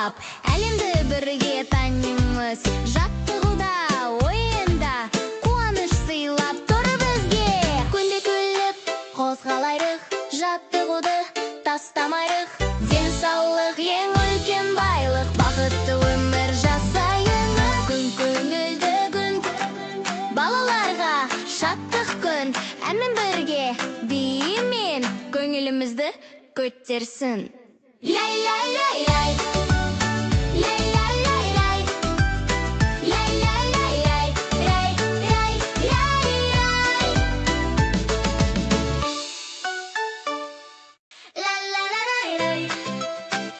сыйлап, әлемді бірге танымыз. Жаттығуда, ойында қуаныш сыйлап тұр бізге. Күнде күліп қозғалайық, жаттығуды тастамайық. Денсаулық ең үлкен байлық, бақытты өмір жасайық. Күн көңілді күн, балаларға шаттық күн. Әнмен бірге биімен көңілімізді көтерсін. Ляй-ляй-ляй-ляй.